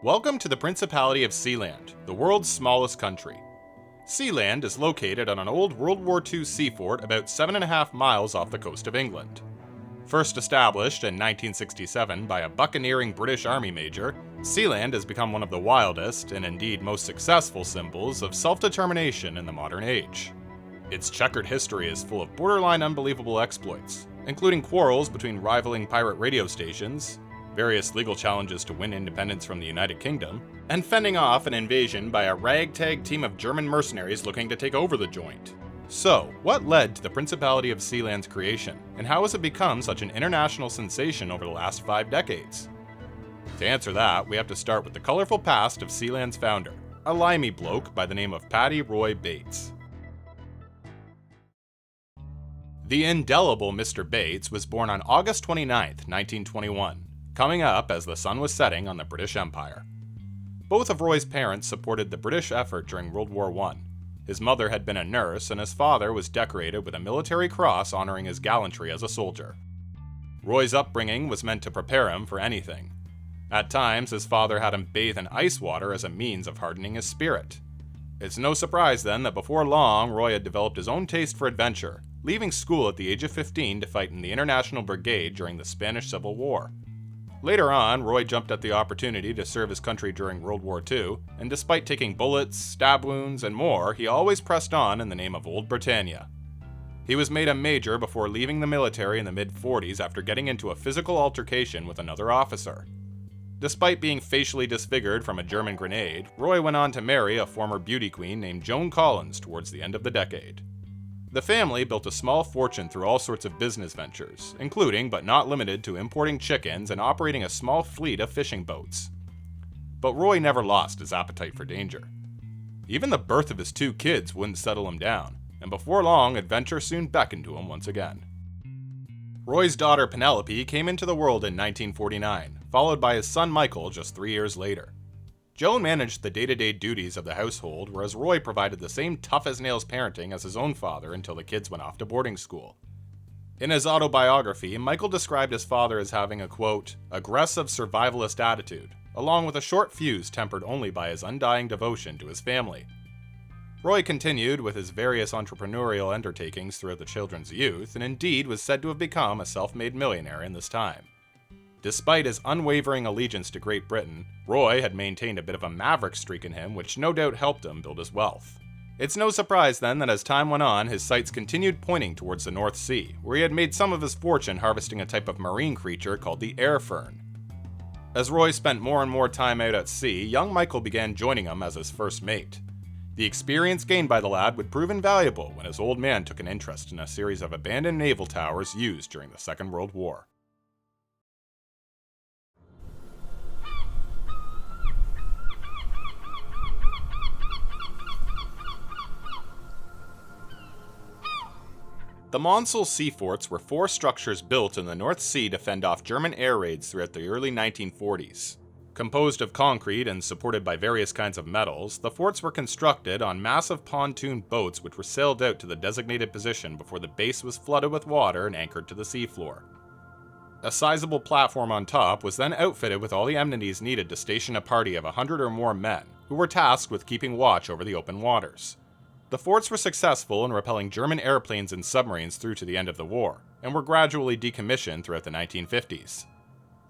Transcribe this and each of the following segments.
Welcome to the Principality of Sealand, the world's smallest country. Sealand is located on an old World War II sea fort about 7.5 miles off the coast of England. First established in 1967 by a buccaneering British Army major, Sealand has become one of the wildest, and indeed most successful symbols of self-determination in the modern age. Its checkered history is full of borderline unbelievable exploits, including quarrels between rivaling pirate radio stations, various legal challenges to win independence from the United Kingdom, and fending off an invasion by a ragtag team of German mercenaries looking to take over the joint. So, what led to the Principality of Sealand's creation, and how has it become such an international sensation over the last 5 decades? To answer that, we have to start with the colorful past of Sealand's founder, a limey bloke by the name of Paddy Roy Bates. The indelible Mr. Bates was born on August 29, 1921, coming up as the sun was setting on the British Empire. Both of Roy's parents supported the British effort during World War I. His mother had been a nurse, and his father was decorated with a military cross honoring his gallantry as a soldier. Roy's upbringing was meant to prepare him for anything. At times, his father had him bathe in ice water as a means of hardening his spirit. It's no surprise then that before long, Roy had developed his own taste for adventure, leaving school at the age of 15 to fight in the International Brigade during the Spanish Civil War. Later on, Roy jumped at the opportunity to serve his country during World War II, and despite taking bullets, stab wounds, and more, he always pressed on in the name of Old Britannia. He was made a major before leaving the military in the mid-40s after getting into a physical altercation with another officer. Despite being facially disfigured from a German grenade, Roy went on to marry a former beauty queen named Joan Collins towards the end of the decade. The family built a small fortune through all sorts of business ventures, including but not limited to importing chickens and operating a small fleet of fishing boats. But Roy never lost his appetite for danger. Even the birth of his 2 kids wouldn't settle him down, and before long, adventure soon beckoned to him once again. Roy's daughter Penelope came into the world in 1949, followed by his son Michael just 3 years later. Joan managed the day-to-day duties of the household, whereas Roy provided the same tough-as-nails parenting as his own father until the kids went off to boarding school. In his autobiography, Michael described his father as having a, quote, aggressive survivalist attitude, along with a short fuse tempered only by his undying devotion to his family. Roy continued with his various entrepreneurial undertakings throughout the children's youth, and indeed was said to have become a self-made millionaire in this time. Despite his unwavering allegiance to Great Britain, Roy had maintained a bit of a maverick streak in him, which no doubt helped him build his wealth. It's no surprise then that as time went on, his sights continued pointing towards the North Sea, where he had made some of his fortune harvesting a type of marine creature called the air fern. As Roy spent more and more time out at sea, young Michael began joining him as his first mate. The experience gained by the lad would prove invaluable when his old man took an interest in a series of abandoned naval towers used during the Second World War. The Monsal sea forts were 4 structures built in the North Sea to fend off German air raids throughout the early 1940s. Composed of concrete and supported by various kinds of metals, the forts were constructed on massive pontoon boats which were sailed out to the designated position before the base was flooded with water and anchored to the seafloor. A sizable platform on top was then outfitted with all the amenities needed to station a party of 100 or more men, who were tasked with keeping watch over the open waters. The forts were successful in repelling German airplanes and submarines through to the end of the war, and were gradually decommissioned throughout the 1950s.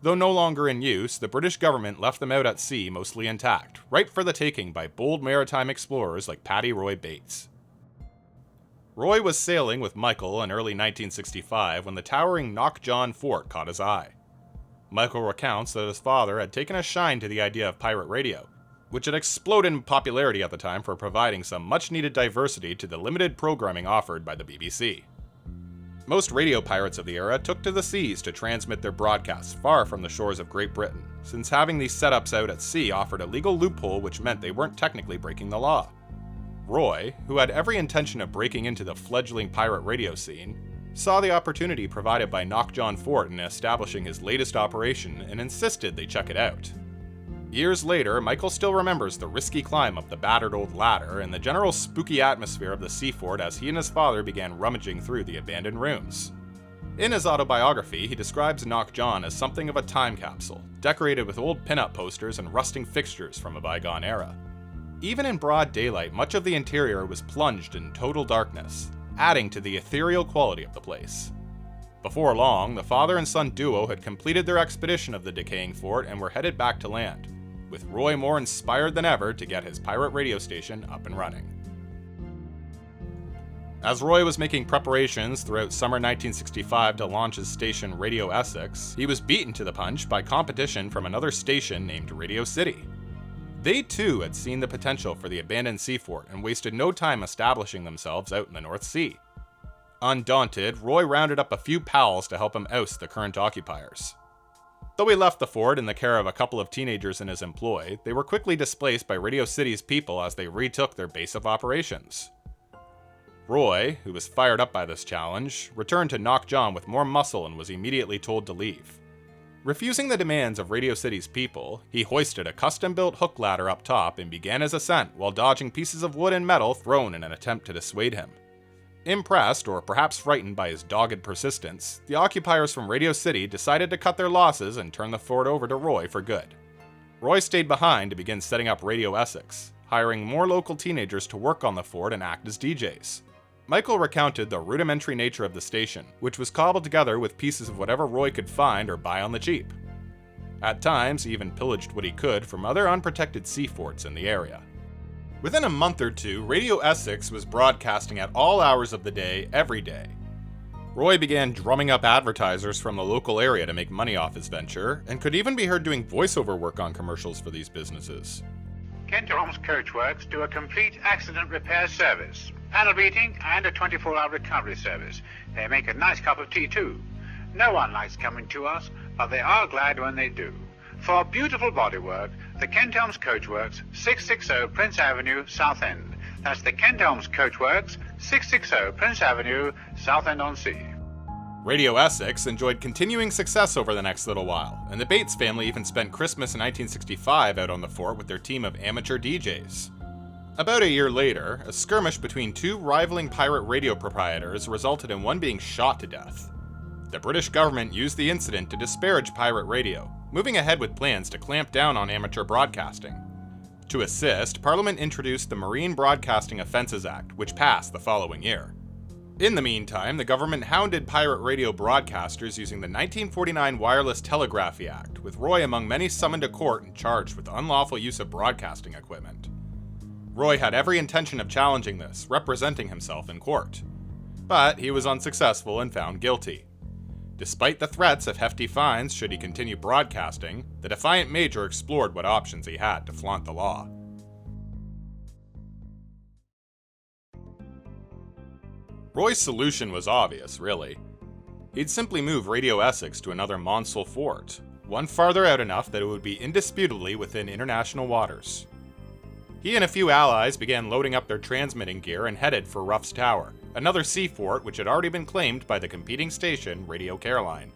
Though no longer in use, the British government left them out at sea mostly intact, ripe for the taking by bold maritime explorers like Paddy Roy Bates. Roy was sailing with Michael in early 1965 when the towering Knockjohn Fort caught his eye. Michael recounts that his father had taken a shine to the idea of pirate radio, which had exploded in popularity at the time for providing some much-needed diversity to the limited programming offered by the BBC. Most radio pirates of the era took to the seas to transmit their broadcasts far from the shores of Great Britain, since having these setups out at sea offered a legal loophole which meant they weren't technically breaking the law. Roy, who had every intention of breaking into the fledgling pirate radio scene, saw the opportunity provided by Knockjohn Fort in establishing his latest operation and insisted they check it out. Years later, Michael still remembers the risky climb up the battered old ladder and the general spooky atmosphere of the sea fort as he and his father began rummaging through the abandoned rooms. In his autobiography, he describes Knock John as something of a time capsule, decorated with old pin-up posters and rusting fixtures from a bygone era. Even in broad daylight, much of the interior was plunged in total darkness, adding to the ethereal quality of the place. Before long, the father and son duo had completed their expedition of the decaying fort and were headed back to land, with Roy more inspired than ever to get his pirate radio station up and running. As Roy was making preparations throughout summer 1965 to launch his station Radio Essex, he was beaten to the punch by competition from another station named Radio City. They too had seen the potential for the abandoned sea fort and wasted no time establishing themselves out in the North Sea. Undaunted, Roy rounded up a few pals to help him oust the current occupiers. Though he left the fort in the care of a couple of teenagers in his employ, they were quickly displaced by Radio City's people as they retook their base of operations. Roy, who was fired up by this challenge, returned to Knock John with more muscle and was immediately told to leave. Refusing the demands of Radio City's people, he hoisted a custom-built hook ladder up top and began his ascent while dodging pieces of wood and metal thrown in an attempt to dissuade him. Impressed, or perhaps frightened by his dogged persistence, the occupiers from Radio City decided to cut their losses and turn the fort over to Roy for good. Roy stayed behind to begin setting up Radio Essex, hiring more local teenagers to work on the fort and act as DJs. Michael recounted the rudimentary nature of the station, which was cobbled together with pieces of whatever Roy could find or buy on the cheap. At times, he even pillaged what he could from other unprotected sea forts in the area. Within a month or two, Radio Essex was broadcasting at all hours of the day, every day. Roy began drumming up advertisers from the local area to make money off his venture, and could even be heard doing voiceover work on commercials for these businesses. Kent Arms Coachworks do a complete accident repair service, panel beating and a 24-hour recovery service. They make a nice cup of tea too. No one likes coming to us, but they are glad when they do. For beautiful bodywork, the Kent Arms Coachworks, 660 Prince Avenue, Southend. That's the Kent Arms Coachworks, 660 Prince Avenue, Southend-on-Sea. Radio Essex enjoyed continuing success over the next little while, and the Bates family even spent Christmas in 1965 out on the fort with their team of amateur DJs. About a year later, a skirmish between two rivaling pirate radio proprietors resulted in one being shot to death. The British government used the incident to disparage pirate radio, moving ahead with plans to clamp down on amateur broadcasting. To assist, Parliament introduced the Marine Broadcasting Offences Act, which passed the following year. In the meantime, the government hounded pirate radio broadcasters using the 1949 Wireless Telegraphy Act, with Roy among many summoned to court and charged with unlawful use of broadcasting equipment. Roy had every intention of challenging this, representing himself in court. But he was unsuccessful and found guilty. Despite the threats of hefty fines should he continue broadcasting, the defiant major explored what options he had to flaunt the law. Roy's solution was obvious, really. He'd simply move Radio Essex to another Monsal fort, one farther out enough that it would be indisputably within international waters. He and a few allies began loading up their transmitting gear and headed for Ruff's Tower, another sea fort which had already been claimed by the competing station, Radio Caroline.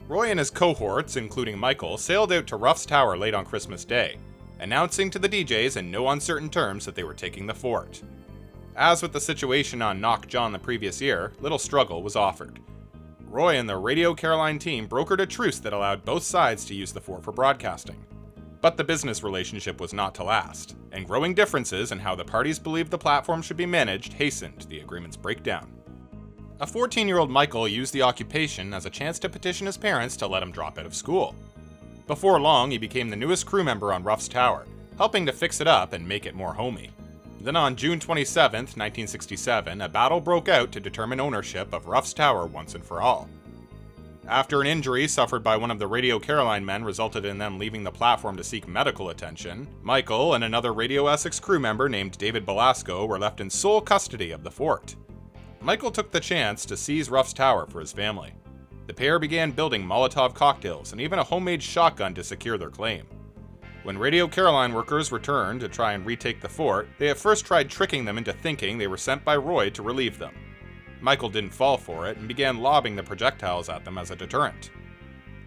Roy and his cohorts, including Michael, sailed out to Ruff's Tower late on Christmas Day, announcing to the DJs in no uncertain terms that they were taking the fort. As with the situation on Knock John the previous year, little struggle was offered. Roy and the Radio Caroline team brokered a truce that allowed both sides to use the fort for broadcasting. But the business relationship was not to last, and growing differences in how the parties believed the platform should be managed hastened the agreement's breakdown. A 14-year-old Michael used the occupation as a chance to petition his parents to let him drop out of school. Before long, he became the newest crew member on Ruff's Tower, helping to fix it up and make it more homey. Then on June 27, 1967, a battle broke out to determine ownership of Ruff's Tower once and for all. After an injury suffered by one of the Radio Caroline men resulted in them leaving the platform to seek medical attention, Michael and another Radio Essex crew member named David Belasco were left in sole custody of the fort. Michael took the chance to seize Ruff's Tower for his family. The pair began building Molotov cocktails and even a homemade shotgun to secure their claim. When Radio Caroline workers returned to try and retake the fort, they at first tried tricking them into thinking they were sent by Roy to relieve them. Michael didn't fall for it and began lobbing the projectiles at them as a deterrent.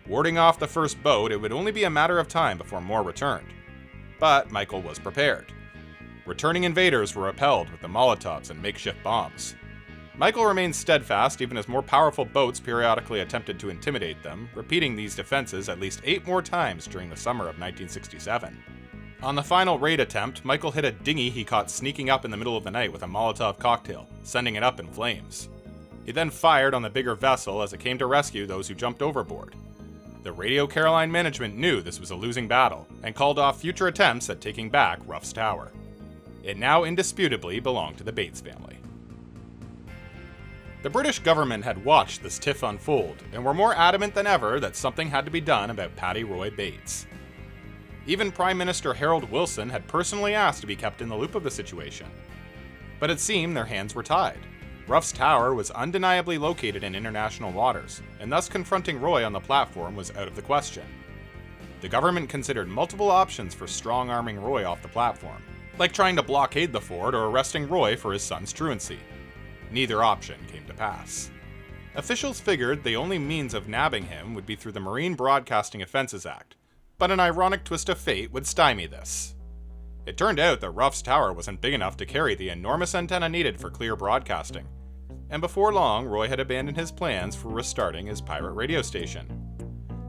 Warding off the first boat, it would only be a matter of time before more returned. But Michael was prepared. Returning invaders were repelled with the Molotovs and makeshift bombs. Michael remained steadfast even as more powerful boats periodically attempted to intimidate them, repeating these defenses at least 8 more times during the summer of 1967. On the final raid attempt, Michael hit a dinghy he caught sneaking up in the middle of the night with a Molotov cocktail, sending it up in flames. He then fired on the bigger vessel as it came to rescue those who jumped overboard. The Radio Caroline management knew this was a losing battle, and called off future attempts at taking back Ruff's Tower. It now indisputably belonged to the Bates family. The British government had watched this tiff unfold, and were more adamant than ever that something had to be done about Paddy Roy Bates. Even Prime Minister Harold Wilson had personally asked to be kept in the loop of the situation. But it seemed their hands were tied. Ruff's Tower was undeniably located in international waters, and thus confronting Roy on the platform was out of the question. The government considered multiple options for strong-arming Roy off the platform, like trying to blockade the fort or arresting Roy for his son's truancy. Neither option came to pass. Officials figured the only means of nabbing him would be through the Marine Broadcasting Offences Act, but an ironic twist of fate would stymie this. It turned out that Ruff's Tower wasn't big enough to carry the enormous antenna needed for clear broadcasting, and before long, Roy had abandoned his plans for restarting his pirate radio station.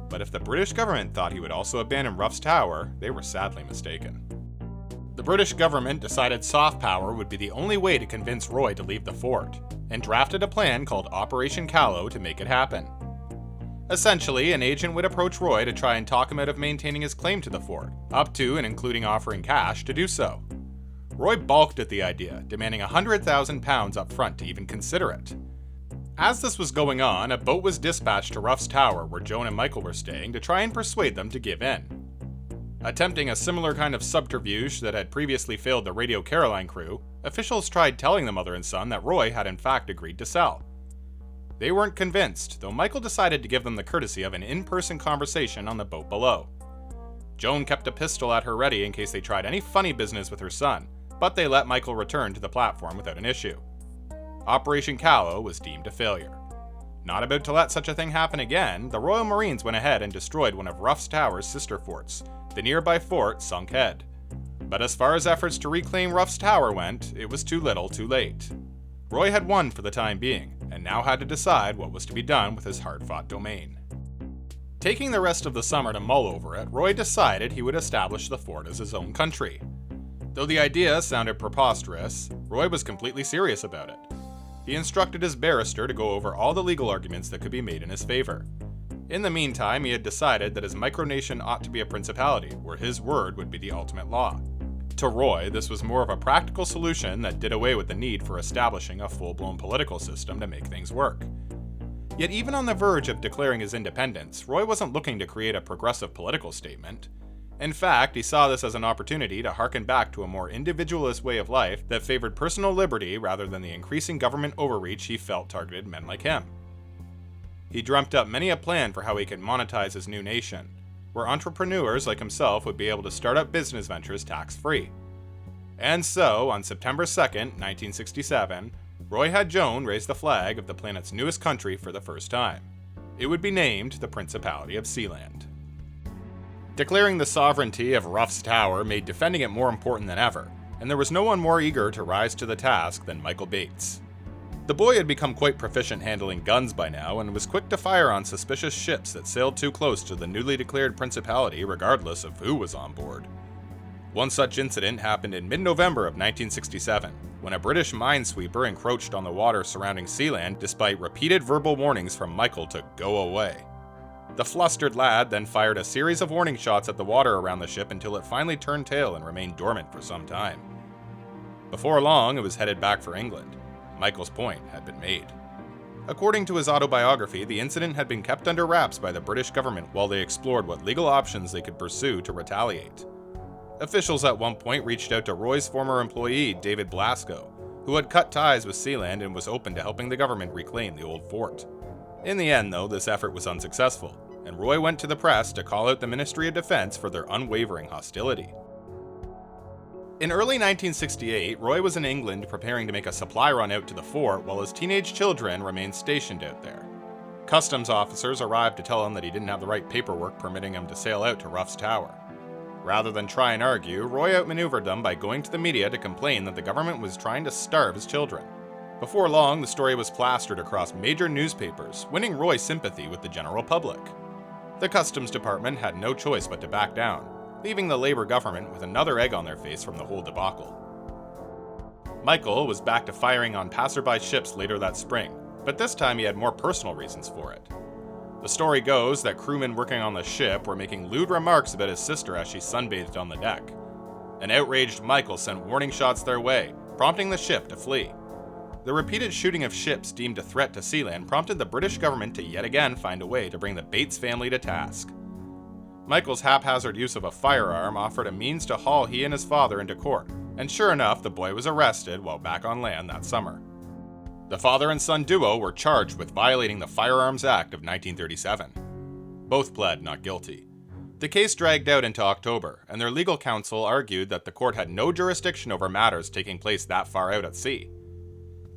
But if the British government thought he would also abandon Ruff's Tower, they were sadly mistaken. The British government decided soft power would be the only way to convince Roy to leave the fort, and drafted a plan called Operation Callow to make it happen. Essentially, an agent would approach Roy to try and talk him out of maintaining his claim to the fort, up to and including offering cash to do so. Roy balked at the idea, demanding £100,000 up front to even consider it. As this was going on, a boat was dispatched to Ruff's Tower, where Joan and Michael were staying, to try and persuade them to give in. Attempting a similar kind of subterfuge that had previously failed the Radio Caroline crew, officials tried telling the mother and son that Roy had in fact agreed to sell. They weren't convinced, though Michael decided to give them the courtesy of an in-person conversation on the boat below. Joan kept a pistol at her ready in case they tried any funny business with her son, but they let Michael return to the platform without an issue. Operation Callow was deemed a failure. Not about to let such a thing happen again, the Royal Marines went ahead and destroyed one of Ruff's Tower's sister forts, the nearby fort Sunk Head. But as far as efforts to reclaim Ruff's Tower went, it was too little too late. Roy had won for the time being, and now had to decide what was to be done with his hard-fought domain. Taking the rest of the summer to mull over it, Roy decided he would establish the fort as his own country. Though the idea sounded preposterous, Roy was completely serious about it. He instructed his barrister to go over all the legal arguments that could be made in his favor. In the meantime, he had decided that his micronation ought to be a principality, where his word would be the ultimate law. To Roy, this was more of a practical solution that did away with the need for establishing a full-blown political system to make things work. Yet even on the verge of declaring his independence, Roy wasn't looking to create a progressive political statement. In fact, he saw this as an opportunity to harken back to a more individualist way of life that favored personal liberty rather than the increasing government overreach he felt targeted men like him. He dreamt up many a plan for how he could monetize his new nation, where entrepreneurs like himself would be able to start up business ventures tax-free. And so, on September 2nd, 1967, Roy had Joan raise the flag of the planet's newest country for the first time. It would be named the Principality of Sealand. Declaring the sovereignty of Ruff's Tower made defending it more important than ever, and there was no one more eager to rise to the task than Michael Bates. The boy had become quite proficient handling guns by now and was quick to fire on suspicious ships that sailed too close to the newly declared principality regardless of who was on board. One such incident happened in mid-November of 1967, when a British minesweeper encroached on the water surrounding Sealand despite repeated verbal warnings from Michael to go away. The flustered lad then fired a series of warning shots at the water around the ship until it finally turned tail and remained dormant for some time. Before long, it was headed back for England. Michael's point had been made. According to his autobiography, the incident had been kept under wraps by the British government while they explored what legal options they could pursue to retaliate. Officials at one point reached out to Roy's former employee, David Blasco, who had cut ties with Sealand and was open to helping the government reclaim the old fort. In the end, though, this effort was unsuccessful, and Roy went to the press to call out the Ministry of Defense for their unwavering hostility. In early 1968, Roy was in England preparing to make a supply run out to the fort while his teenage children remained stationed out there. Customs officers arrived to tell him that he didn't have the right paperwork permitting him to sail out to Ruff's Tower. Rather than try and argue, Roy outmaneuvered them by going to the media to complain that the government was trying to starve his children. Before long, the story was plastered across major newspapers, winning Roy sympathy with the general public. The Customs Department had no choice but to back down, leaving the Labour government with another egg on their face from the whole debacle. Michael was back to firing on passerby ships later that spring, but this time he had more personal reasons for it. The story goes that crewmen working on the ship were making lewd remarks about his sister as she sunbathed on the deck. An outraged Michael sent warning shots their way, prompting the ship to flee. The repeated shooting of ships deemed a threat to Sealand prompted the British government to yet again find a way to bring the Bates family to task. Michael's haphazard use of a firearm offered a means to haul he and his father into court, and sure enough, the boy was arrested while back on land that summer. The father and son duo were charged with violating the Firearms Act of 1937. Both pled not guilty. The case dragged out into October, and their legal counsel argued that the court had no jurisdiction over matters taking place that far out at sea.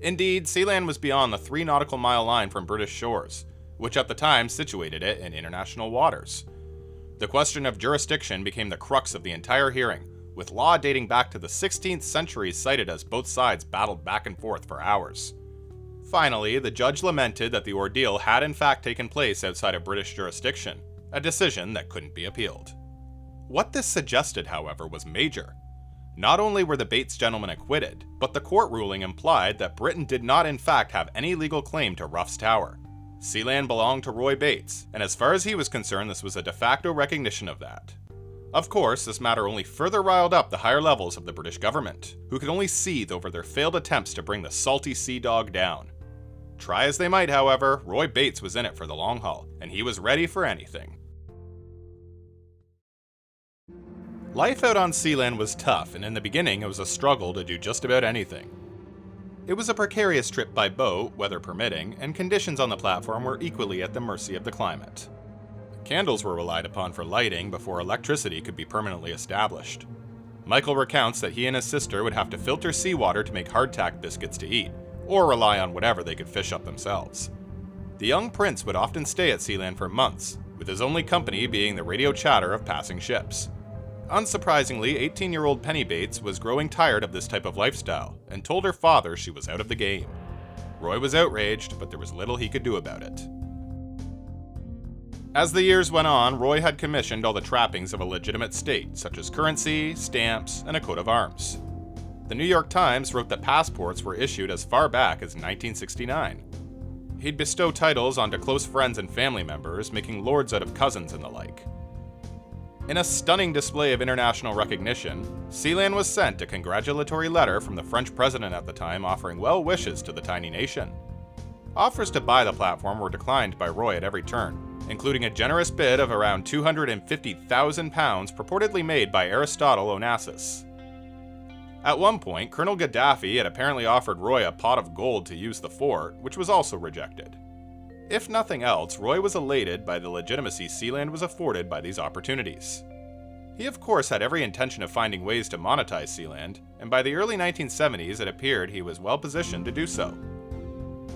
Indeed, Sealand was beyond the 3 nautical mile line from British shores, which at the time situated it in international waters. The question of jurisdiction became the crux of the entire hearing, with law dating back to the 16th century cited as both sides battled back and forth for hours. Finally, the judge lamented that the ordeal had in fact taken place outside of British jurisdiction, a decision that couldn't be appealed. What this suggested, however, was major. Not only were the Bates gentlemen acquitted, but the court ruling implied that Britain did not in fact have any legal claim to Ruff's Tower. Sealand belonged to Roy Bates, and as far as he was concerned, this was a de facto recognition of that. Of course, this matter only further riled up the higher levels of the British government, who could only seethe over their failed attempts to bring the salty sea dog down. Try as they might, however, Roy Bates was in it for the long haul, and he was ready for anything. Life out on Sealand was tough, and in the beginning it was a struggle to do just about anything. It was a precarious trip by boat, weather permitting, and conditions on the platform were equally at the mercy of the climate. Candles were relied upon for lighting before electricity could be permanently established. Michael recounts that he and his sister would have to filter seawater to make hardtack biscuits to eat, or rely on whatever they could fish up themselves. The young prince would often stay at Sealand for months, with his only company being the radio chatter of passing ships. Unsurprisingly, 18-year-old Penny Bates was growing tired of this type of lifestyle and told her father she was out of the game. Roy was outraged, but there was little he could do about it. As the years went on, Roy had commissioned all the trappings of a legitimate state, such as currency, stamps, and a coat of arms. The New York Times wrote that passports were issued as far back as 1969. He'd bestow titles onto close friends and family members, making lords out of cousins and the like. In a stunning display of international recognition, Sealand was sent a congratulatory letter from the French president at the time offering well wishes to the tiny nation. Offers to buy the platform were declined by Roy at every turn, including a generous bid of around £250,000 purportedly made by Aristotle Onassis. At one point, Colonel Gaddafi had apparently offered Roy a pot of gold to use the fort, which was also rejected. If nothing else, Roy was elated by the legitimacy Sealand was afforded by these opportunities. He of course had every intention of finding ways to monetize Sealand, and by the early 1970s it appeared he was well positioned to do so.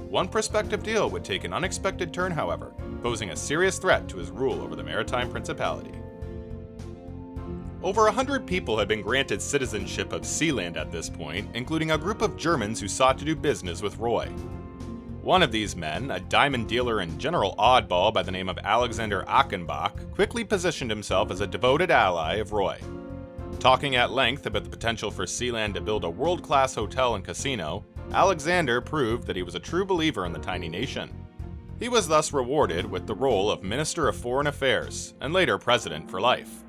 One prospective deal would take an unexpected turn, however, posing a serious threat to his rule over the maritime principality. Over 100 people had been granted citizenship of Sealand at this point, including a group of Germans who sought to do business with Roy. One of these men, a diamond dealer and general oddball by the name of Alexander Achenbach, quickly positioned himself as a devoted ally of Roy. Talking at length about the potential for Sealand to build a world-class hotel and casino, Alexander proved that he was a true believer in the tiny nation. He was thus rewarded with the role of Minister of Foreign Affairs, and later President for life.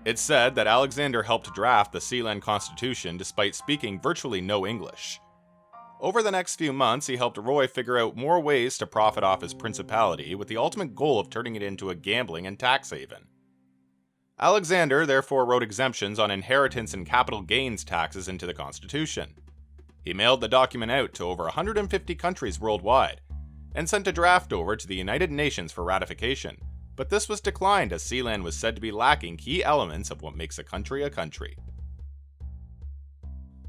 It's said that Alexander helped draft the Sealand Constitution despite speaking virtually no English. Over the next few months, he helped Roy figure out more ways to profit off his principality, with the ultimate goal of turning it into a gambling and tax haven. Alexander therefore wrote exemptions on inheritance and capital gains taxes into the Constitution. He mailed the document out to over 150 countries worldwide, and sent a draft over to the United Nations for ratification, but this was declined as Sealand was said to be lacking key elements of what makes a country a country.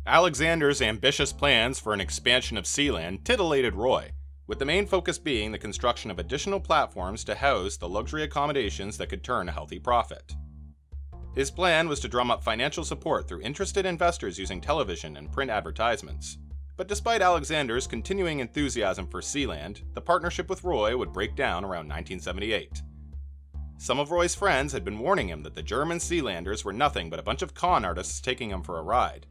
Alexander's ambitious plans for an expansion of Sealand titillated Roy, with the main focus being the construction of additional platforms to house the luxury accommodations that could turn a healthy profit. His plan was to drum up financial support through interested investors using television and print advertisements, But despite Alexander's continuing enthusiasm for Sealand, the partnership with Roy would break down around 1978. Some of Roy's friends had been warning him that the German Sealanders were nothing but a bunch of con artists taking him for a ride.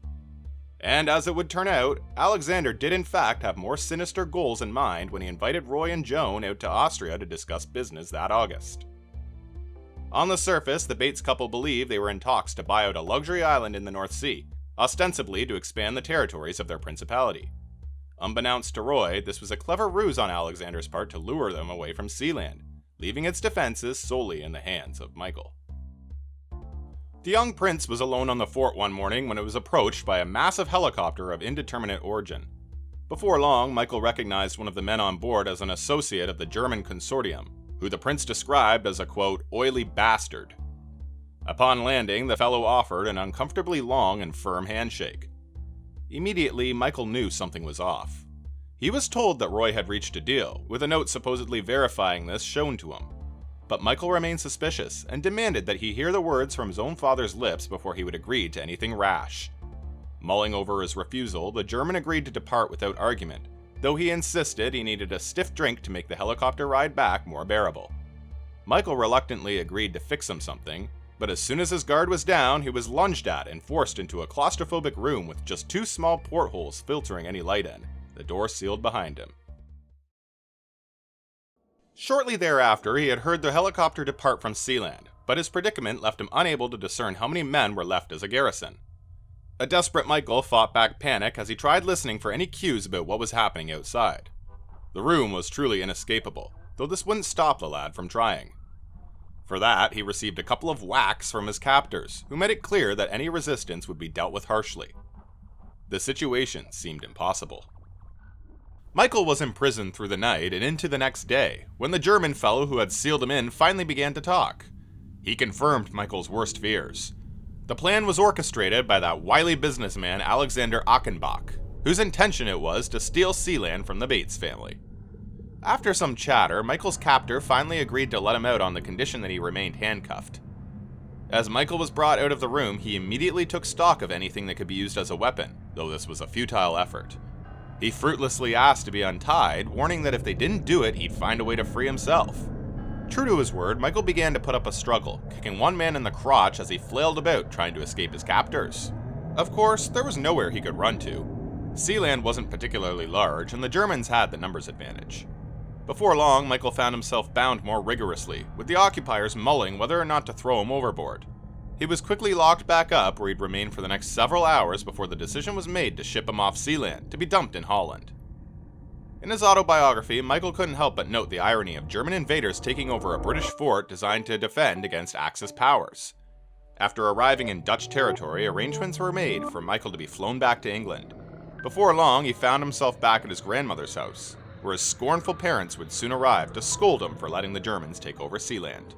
And as it would turn out, Alexander did in fact have more sinister goals in mind when he invited Roy and Joan out to Austria to discuss business that August. On the surface, the Bates couple believed they were in talks to buy out a luxury island in the North Sea, ostensibly to expand the territories of their principality. Unbeknownst to Roy, this was a clever ruse on Alexander's part to lure them away from Sealand, leaving its defenses solely in the hands of Michael. The young prince was alone on the fort one morning when it was approached by a massive helicopter of indeterminate origin. Before long, Michael recognized one of the men on board as an associate of the German consortium, who the prince described as a, quote, oily bastard. Upon landing, the fellow offered an uncomfortably long and firm handshake. Immediately, Michael knew something was off. He was told that Roy had reached a deal, with a note supposedly verifying this shown to him. But Michael remained suspicious and demanded that he hear the words from his own father's lips before he would agree to anything rash. Mulling over his refusal, the German agreed to depart without argument, though he insisted he needed a stiff drink to make the helicopter ride back more bearable. Michael reluctantly agreed to fix him something, but as soon as his guard was down, he was lunged at and forced into a claustrophobic room with just 2 small portholes filtering any light in, the door sealed behind him. Shortly thereafter, he had heard the helicopter depart from Sealand, but his predicament left him unable to discern how many men were left as a garrison. A desperate Michael fought back panic as he tried listening for any cues about what was happening outside. The room was truly inescapable, though this wouldn't stop the lad from trying. For that, he received a couple of whacks from his captors, who made it clear that any resistance would be dealt with harshly. The situation seemed impossible. Michael was imprisoned through the night and into the next day, when the German fellow who had sealed him in finally began to talk. He confirmed Michael's worst fears. The plan was orchestrated by that wily businessman Alexander Achenbach, whose intention it was to steal Sealand from the Bates family. After some chatter, Michael's captor finally agreed to let him out on the condition that he remained handcuffed. As Michael was brought out of the room, he immediately took stock of anything that could be used as a weapon, though this was a futile effort. He fruitlessly asked to be untied, warning that if they didn't do it, he'd find a way to free himself. True to his word, Michael began to put up a struggle, kicking one man in the crotch as he flailed about trying to escape his captors. Of course, there was nowhere he could run to. Sealand wasn't particularly large, and the Germans had the numbers advantage. Before long, Michael found himself bound more rigorously, with the occupiers mulling whether or not to throw him overboard. He was quickly locked back up where he'd remain for the next several hours before the decision was made to ship him off Sealand to be dumped in Holland. In his autobiography, Michael couldn't help but note the irony of German invaders taking over a British fort designed to defend against Axis powers. After arriving in Dutch territory, arrangements were made for Michael to be flown back to England. Before long, he found himself back at his grandmother's house, where his scornful parents would soon arrive to scold him for letting the Germans take over Sealand.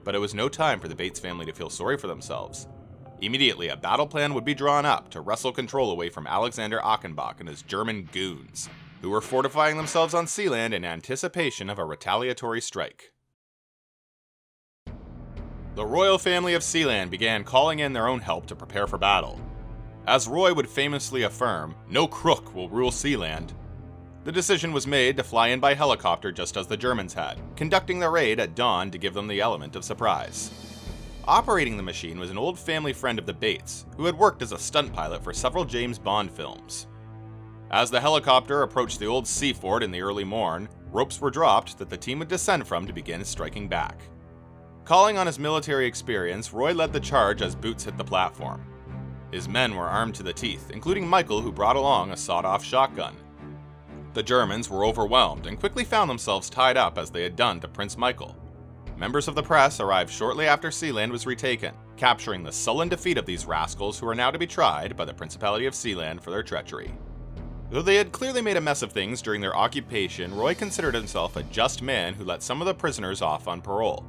But it was no time for the Bates family to feel sorry for themselves. Immediately, a battle plan would be drawn up to wrestle control away from Alexander Achenbach and his German goons, who were fortifying themselves on Sealand in anticipation of a retaliatory strike. The royal family of Sealand began calling in their own help to prepare for battle. As Roy would famously affirm, no crook will rule Sealand. The decision was made to fly in by helicopter just as the Germans had, conducting the raid at dawn to give them the element of surprise. Operating the machine was an old family friend of the Bates, who had worked as a stunt pilot for several James Bond films. As the helicopter approached the old sea fort in the early morn, ropes were dropped that the team would descend from to begin striking back. Calling on his military experience, Roy led the charge as boots hit the platform. His men were armed to the teeth, including Michael, who brought along a sawed-off shotgun. The Germans were overwhelmed and quickly found themselves tied up as they had done to Prince Michael. Members of the press arrived shortly after Sealand was retaken, capturing the sullen defeat of these rascals who were now to be tried by the Principality of Sealand for their treachery. Though they had clearly made a mess of things during their occupation, Roy considered himself a just man who let some of the prisoners off on parole.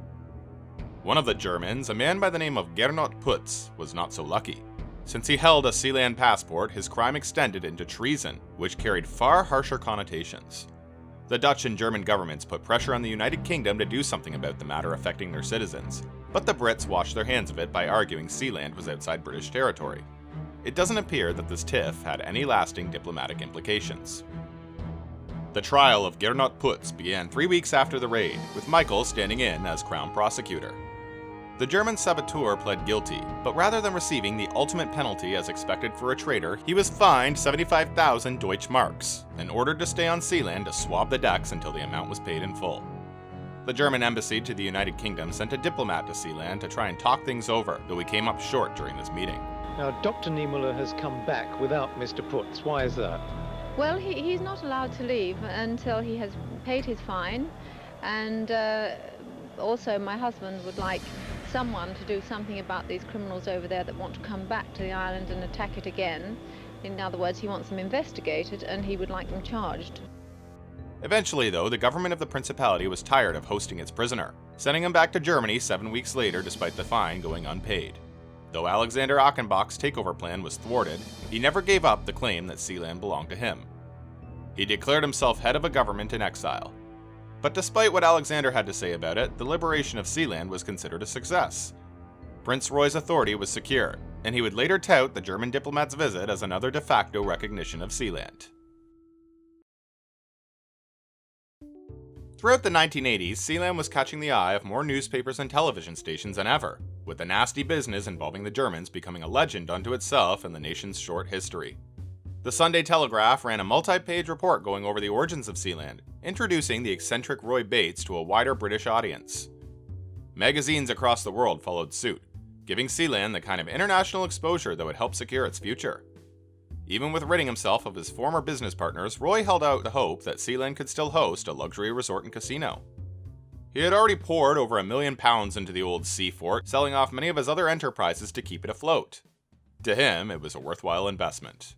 One of the Germans, a man by the name of Gernot Putz, was not so lucky. Since he held a Sealand passport, his crime extended into treason, which carried far harsher connotations. The Dutch and German governments put pressure on the United Kingdom to do something about the matter affecting their citizens, but the Brits washed their hands of it by arguing Sealand was outside British territory. it doesn't appear that this tiff had any lasting diplomatic implications. The trial of Gernot Putz began 3 weeks after the raid, with Michael standing in as Crown Prosecutor. The German saboteur pled guilty, but rather than receiving the ultimate penalty as expected for a traitor, he was fined 75,000 Deutschmarks and ordered to stay on Sealand to swab the decks until the amount was paid in full. The German embassy to the United Kingdom sent a diplomat to Sealand to try and talk things over, though he came up short during this meeting. Now, Dr. Niemöller has come back without Mr. Putz. Why is that? Well, he's not allowed to leave until he has paid his fine, and also my husband would like someone to do something about these criminals over there that want to come back to the island and attack it again. In other words, he wants them investigated and he would like them charged. Eventually, though, the government of the Principality was tired of hosting its prisoner, sending him back to Germany 7 weeks later despite the fine going unpaid. Though Alexander Achenbach's takeover plan was thwarted, he never gave up the claim that Sealand belonged to him. He declared himself head of a government in exile. But despite what Alexander had to say about it, the liberation of Sealand was considered a success. Prince Roy's authority was secure, and he would later tout the German diplomat's visit as another de facto recognition of Sealand. Throughout the 1980s, Sealand was catching the eye of more newspapers and television stations than ever, with the nasty business involving the Germans becoming a legend unto itself in the nation's short history. The Sunday Telegraph ran a multi-page report going over the origins of Sealand, introducing the eccentric Roy Bates to a wider British audience. Magazines across the world followed suit, giving Sealand the kind of international exposure that would help secure its future. Even with ridding himself of his former business partners, Roy held out the hope that Sealand could still host a luxury resort and casino. He had already poured over £1 million into the old sea fort, selling off many of his other enterprises to keep it afloat. To him, it was a worthwhile investment.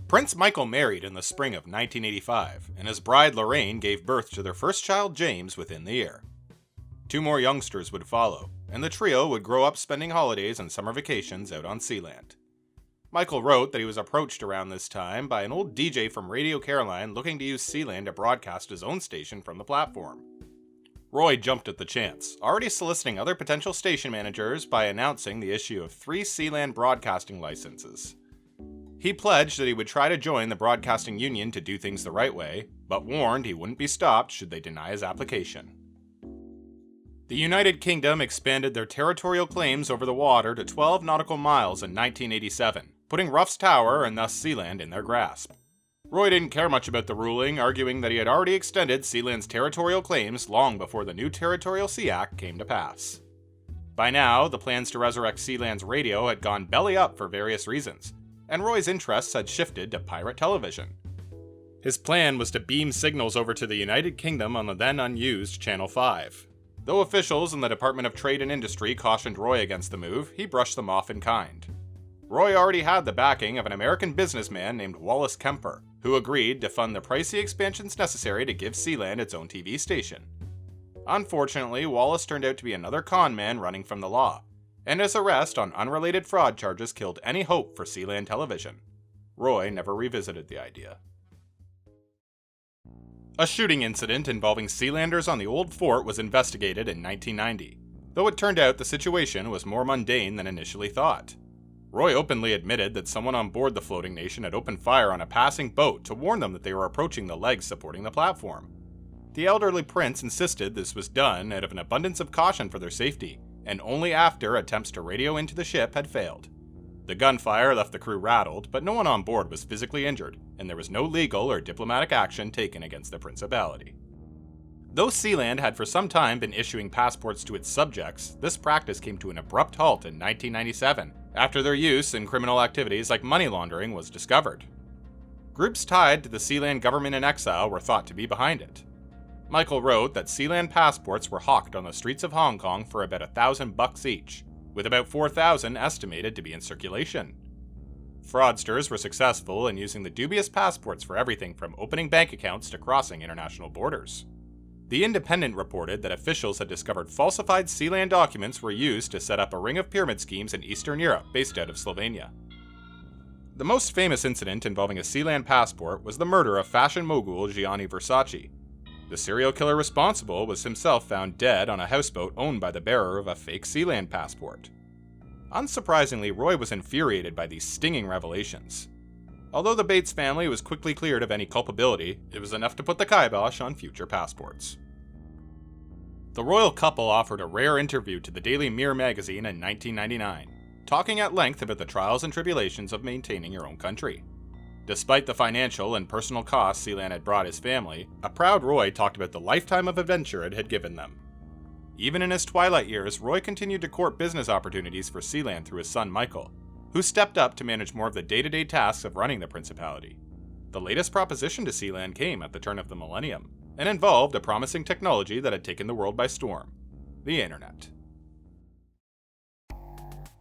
Prince Michael married in the spring of 1985, and his bride Lorraine gave birth to their first child James within the year. 2 more youngsters would follow, and the trio would grow up spending holidays and summer vacations out on Sealand. Michael wrote that he was approached around this time by an old DJ from Radio Caroline looking to use Sealand to broadcast his own station from the platform. Roy jumped at the chance, already soliciting other potential station managers by announcing the issue of 3 Sealand broadcasting licenses. He pledged that he would try to join the broadcasting union to do things the right way, but warned he wouldn't be stopped should they deny his application. The United Kingdom expanded their territorial claims over the water to 12 nautical miles in 1987, putting Ruff's Tower and thus Sealand in their grasp. Roy didn't care much about the ruling, arguing that he had already extended Sealand's territorial claims long before the new Territorial Sea Act came to pass. By now, the plans to resurrect Sealand's radio had gone belly up for various reasons, and Roy's interests had shifted to pirate television. His plan was to beam signals over to the United Kingdom on the then unused Channel 5. Though officials in the Department of Trade and Industry cautioned Roy against the move, he brushed them off in kind. Roy already had the backing of an American businessman named Wallace Kemper, who agreed to fund the pricey expansions necessary to give Sealand its own TV station. Unfortunately, Wallace turned out to be another con man running from the law, and his arrest on unrelated fraud charges killed any hope for Sealand television. Roy never revisited the idea. A shooting incident involving Sealanders on the old fort was investigated in 1990, though it turned out the situation was more mundane than initially thought. Roy openly admitted that someone on board the floating nation had opened fire on a passing boat to warn them that they were approaching the legs supporting the platform. The elderly prince insisted this was done out of an abundance of caution for their safety, and only after attempts to radio into the ship had failed. The gunfire left the crew rattled, but no one on board was physically injured, and there was no legal or diplomatic action taken against the Principality. Though Sealand had for some time been issuing passports to its subjects, this practice came to an abrupt halt in 1997, after their use in criminal activities like money laundering was discovered. Groups tied to the Sealand government in exile were thought to be behind it. Michael wrote that Sealand passports were hawked on the streets of Hong Kong for about $1,000 each, with about 4,000 estimated to be in circulation. Fraudsters were successful in using the dubious passports for everything from opening bank accounts to crossing international borders. The Independent reported that officials had discovered falsified Sealand documents were used to set up a ring of pyramid schemes in Eastern Europe based out of Slovenia. The most famous incident involving a Sealand passport was the murder of fashion mogul Gianni Versace. The serial killer responsible was himself found dead on a houseboat owned by the bearer of a fake Sealand passport. Unsurprisingly, Roy was infuriated by these stinging revelations. Although the Bates family was quickly cleared of any culpability, it was enough to put the kibosh on future passports. The royal couple offered a rare interview to the Daily Mirror magazine in 1999, talking at length about the trials and tribulations of maintaining your own country. Despite the financial and personal costs Sealand had brought his family, a proud Roy talked about the lifetime of adventure it had given them. Even in his twilight years, Roy continued to court business opportunities for Sealand through his son Michael, who stepped up to manage more of the day-to-day tasks of running the Principality. The latest proposition to Sealand came at the turn of the millennium, and involved a promising technology that had taken the world by storm: the Internet.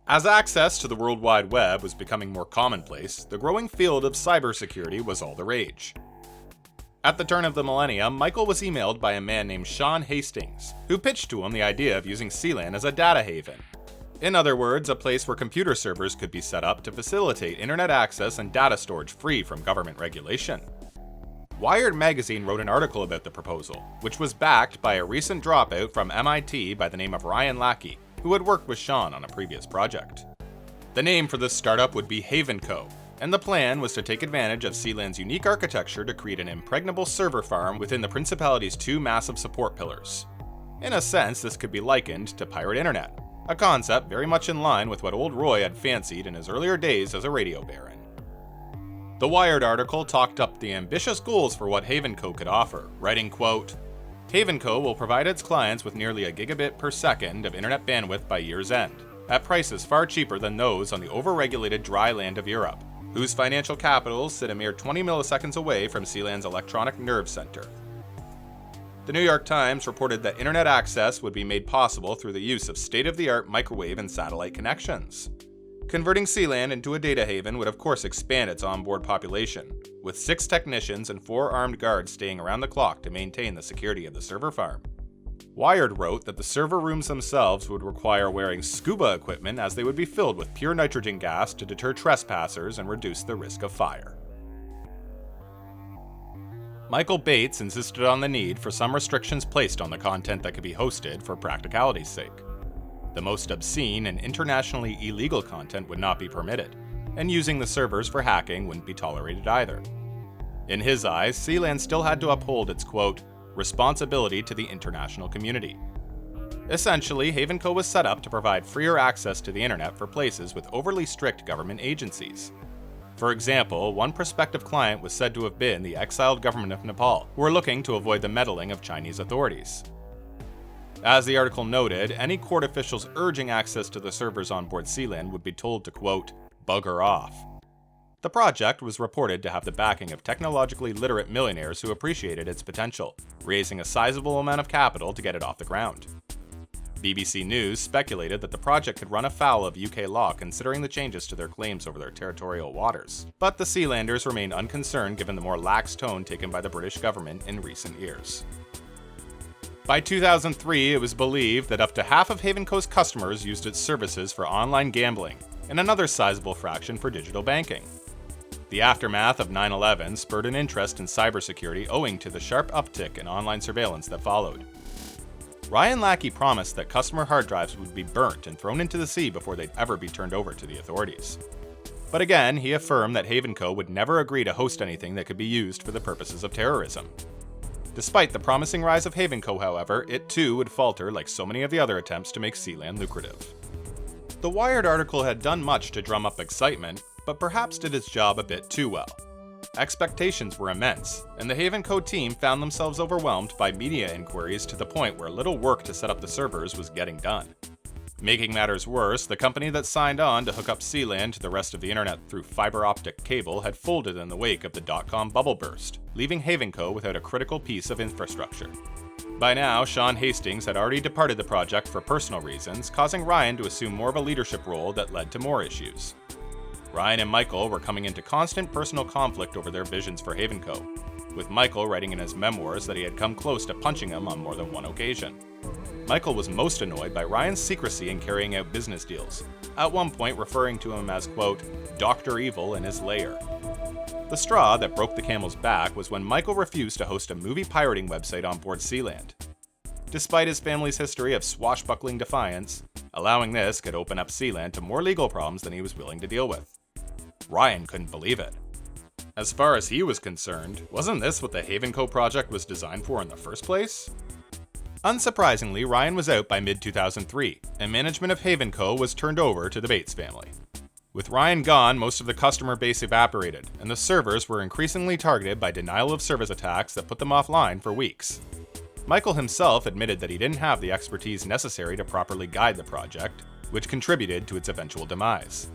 As access to the World Wide Web was becoming more commonplace, the growing field of cybersecurity was all the rage. At the turn of the millennium, Michael was emailed by a man named Sean Hastings, who pitched to him the idea of using Sealand as a data haven. In other words, a place where computer servers could be set up to facilitate internet access and data storage free from government regulation. Wired magazine wrote an article about the proposal, which was backed by a recent dropout from MIT by the name of Ryan Lackey, who had worked with Sean on a previous project. The name for this startup would be Haven Co., and the plan was to take advantage of Sealand's unique architecture to create an impregnable server farm within the Principality's two massive support pillars. In a sense, this could be likened to pirate internet, a concept very much in line with what old Roy had fancied in his earlier days as a radio baron. The Wired article talked up the ambitious goals for what Haven Co. could offer, writing, quote, Haven Co. will provide its clients with nearly a gigabit per second of internet bandwidth by year's end, at prices far cheaper than those on the overregulated dry land of Europe, whose financial capitals sit a mere 20 milliseconds away from Sealand's electronic nerve center. The New York Times reported that internet access would be made possible through the use of state-of-the-art microwave and satellite connections. Converting Sealand into a data haven would of course expand its onboard population, with 6 technicians and 4 armed guards staying around the clock to maintain the security of the server farm. Wired wrote that the server rooms themselves would require wearing scuba equipment, as they would be filled with pure nitrogen gas to deter trespassers and reduce the risk of fire. Michael Bates insisted on the need for some restrictions placed on the content that could be hosted for practicality's sake. The most obscene and internationally illegal content would not be permitted, and using the servers for hacking wouldn't be tolerated either. In his eyes, Sealand still had to uphold its, quote, responsibility to the international community. Essentially, Haven Co. was set up to provide freer access to the internet for places with overly strict government agencies. For example, one prospective client was said to have been the exiled government of Nepal, who were looking to avoid the meddling of Chinese authorities. As the article noted, any court officials urging access to the servers on board Sealand would be told to, quote, bugger off. The project was reported to have the backing of technologically literate millionaires who appreciated its potential, raising a sizable amount of capital to get it off the ground. BBC News speculated that the project could run afoul of UK law considering the changes to their claims over their territorial waters, but the Sealanders remained unconcerned given the more lax tone taken by the British government in recent years. By 2003, it was believed that up to half of Haven Co.'s customers used its services for online gambling, and another sizable fraction for digital banking. The aftermath of 9/11 spurred an interest in cybersecurity owing to the sharp uptick in online surveillance that followed. Ryan Lackey promised that customer hard drives would be burnt and thrown into the sea before they'd ever be turned over to the authorities. But again, he affirmed that Haven Co. would never agree to host anything that could be used for the purposes of terrorism. Despite the promising rise of Haven Co., however, it too would falter like so many of the other attempts to make Sealand lucrative. The Wired article had done much to drum up excitement, but perhaps did its job a bit too well. Expectations were immense, and the Haven Co. team found themselves overwhelmed by media inquiries to the point where little work to set up the servers was getting done. Making matters worse, the company that signed on to hook up Sealand to the rest of the internet through fiber optic cable had folded in the wake of the dot-com bubble burst, leaving Haven Co. without a critical piece of infrastructure. By now, Sean Hastings had already departed the project for personal reasons, causing Ryan to assume more of a leadership role that led to more issues. Ryan and Michael were coming into constant personal conflict over their visions for Haven Co., with Michael writing in his memoirs that he had come close to punching him on more than one occasion. Michael was most annoyed by Ryan's secrecy in carrying out business deals, at one point referring to him as, quote, Dr. Evil in his lair. The straw that broke the camel's back was when Michael refused to host a movie pirating website on board Sealand. Despite his family's history of swashbuckling defiance, Allowing this could open up Sealand to more legal problems than he was willing to deal with. Ryan couldn't believe it. As far as he was concerned, wasn't this what the Haven Co. project was designed for in the first place? Unsurprisingly, Ryan was out by mid-2003, and management of Haven Co. was turned over to the Bates family. With Ryan gone, most of the customer base evaporated, and the servers were increasingly targeted by denial of service attacks that put them offline for weeks. Michael himself admitted that he didn't have the expertise necessary to properly guide the project, which contributed to its eventual demise.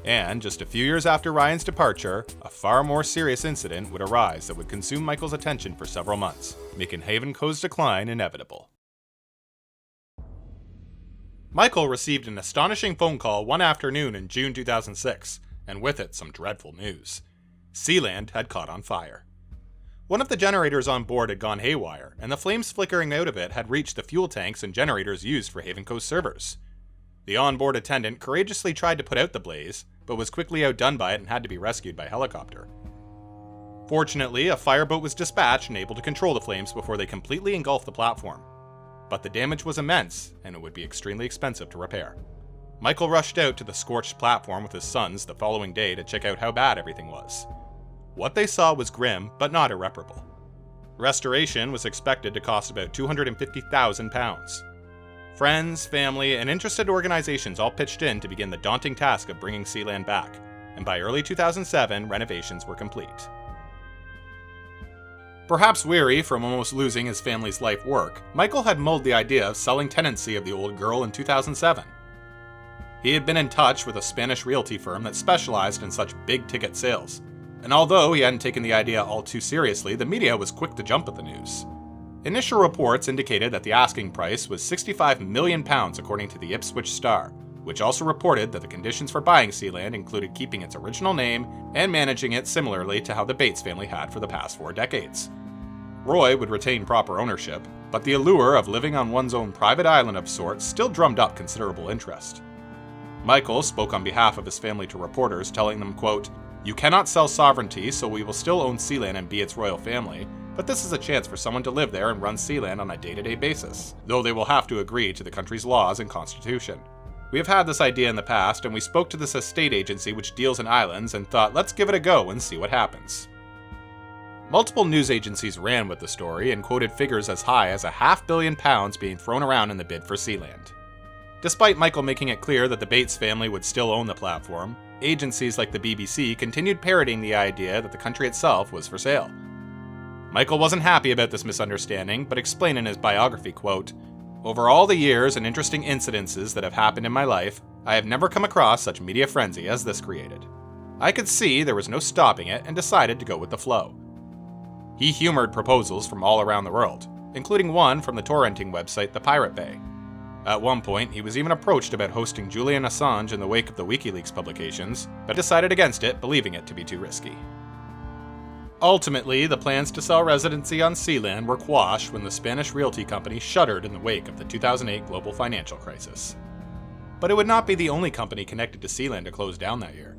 And just a few years after Ryan's departure, a far more serious incident would arise that would consume Michael's attention for several months, making Haven Co.'s decline inevitable. Michael received an astonishing phone call one afternoon in June 2006, and with it some dreadful news. Sealand had caught on fire. One of the generators on board had gone haywire, and the flames flickering out of it had reached the fuel tanks and generators used for Haven Co.'s servers. The onboard attendant courageously tried to put out the blaze, but was quickly outdone by it and had to be rescued by helicopter. Fortunately, a fireboat was dispatched and able to control the flames before they completely engulfed the platform. But the damage was immense, and it would be extremely expensive to repair. Michael rushed out to the scorched platform with his sons the following day to check out how bad everything was. What they saw was grim, but not irreparable. Restoration was expected to cost about £250,000. Friends, family, and interested organizations all pitched in to begin the daunting task of bringing Sealand back, and by early 2007, renovations were complete. Perhaps weary from almost losing his family's life work, Michael had mulled the idea of selling tenancy of the old girl in 2007. He had been in touch with a Spanish realty firm that specialized in such big-ticket sales, and although he hadn't taken the idea all too seriously, the media was quick to jump at the news. Initial reports indicated that the asking price was £65 million according to the Ipswich Star, which also reported that the conditions for buying Sealand included keeping its original name and managing it similarly to how the Bates family had for the past 4 decades. Roy would retain proper ownership, but the allure of living on one's own private island of sorts still drummed up considerable interest. Michael spoke on behalf of his family to reporters, telling them, quote, "You cannot sell sovereignty, so we will still own Sealand and be its royal family, but this is a chance for someone to live there and run Sealand on a day-to-day basis, though they will have to agree to the country's laws and constitution. We have had this idea in the past, and we spoke to this estate agency which deals in islands and thought, let's give it a go and see what happens." Multiple news agencies ran with the story and quoted figures as high as £500 million being thrown around in the bid for Sealand. Despite Michael making it clear that the Bates family would still own the platform, agencies like the BBC continued parroting the idea that the country itself was for sale. Michael wasn't happy about this misunderstanding, but explained in his biography, quote, "Over all the years and interesting incidences that have happened in my life, I have never come across such media frenzy as this created. I could see there was no stopping it and decided to go with the flow." He humored proposals from all around the world, including one from the torrenting website The Pirate Bay. At one point, he was even approached about hosting Julian Assange in the wake of the WikiLeaks publications, but decided against it, believing it to be too risky. Ultimately, the plans to sell residency on Sealand were quashed when the Spanish realty company shuttered in the wake of the 2008 global financial crisis. But it would not be the only company connected to Sealand to close down that year.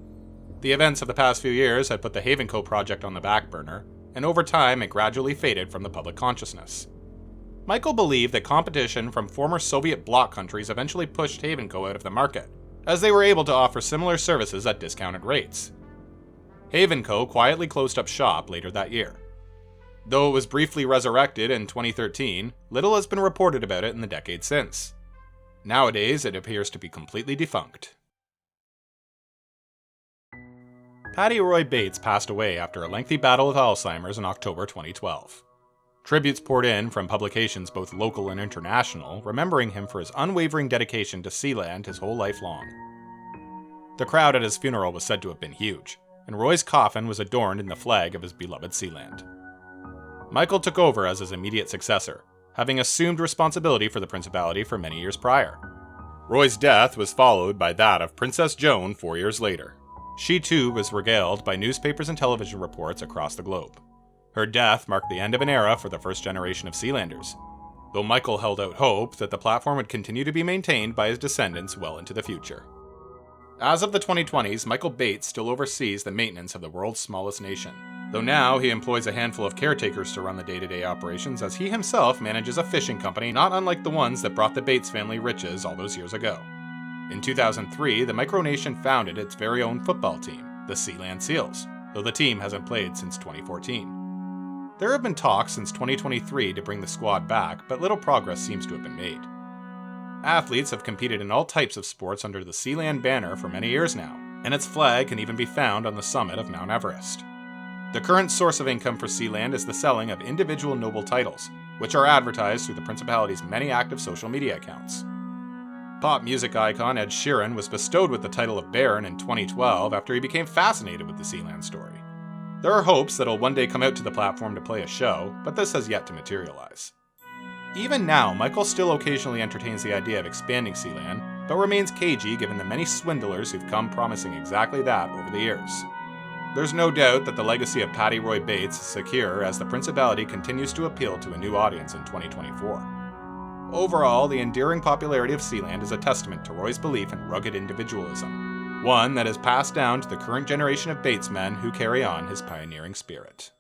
The events of the past few years had put the Haven Co. project on the back burner, and over time it gradually faded from the public consciousness. Michael believed that competition from former Soviet bloc countries eventually pushed Haven Co. out of the market, as they were able to offer similar services at discounted rates. Haven Co. quietly closed up shop later that year. Though it was briefly resurrected in 2013, little has been reported about it in the decade since. Nowadays, it appears to be completely defunct. Patty Roy Bates passed away after a lengthy battle with Alzheimer's in October 2012. Tributes poured in from publications both local and international, remembering him for his unwavering dedication to Sealand his whole life long. The crowd at his funeral was said to have been huge, and Roy's coffin was adorned in the flag of his beloved Sealand. Michael took over as his immediate successor, having assumed responsibility for the Principality for many years prior. Roy's death was followed by that of Princess Joan 4 years later. She too was regaled by newspapers and television reports across the globe. Her death marked the end of an era for the first generation of Sealanders, though Michael held out hope that the platform would continue to be maintained by his descendants well into the future. As of the 2020s, Michael Bates still oversees the maintenance of the world's smallest nation, though now he employs a handful of caretakers to run the day-to-day operations as he himself manages a fishing company not unlike the ones that brought the Bates family riches all those years ago. In 2003, the micronation founded its very own football team, the Sealand Seals, though the team hasn't played since 2014. There have been talks since 2023 to bring the squad back, but little progress seems to have been made. Athletes have competed in all types of sports under the Sealand banner for many years now, and its flag can even be found on the summit of Mount Everest. The current source of income for Sealand is the selling of individual noble titles, which are advertised through the Principality's many active social media accounts. Pop music icon Ed Sheeran was bestowed with the title of Baron in 2012 after he became fascinated with the Sealand story. There are hopes that he'll one day come out to the platform to play a show, but this has yet to materialize. Even now, Michael still occasionally entertains the idea of expanding Sealand, but remains cagey given the many swindlers who've come promising exactly that over the years. There's no doubt that the legacy of Paddy Roy Bates is secure as the Principality continues to appeal to a new audience in 2024. Overall, the enduring popularity of Sealand is a testament to Roy's belief in rugged individualism, one that has passed down to the current generation of Batesmen who carry on his pioneering spirit.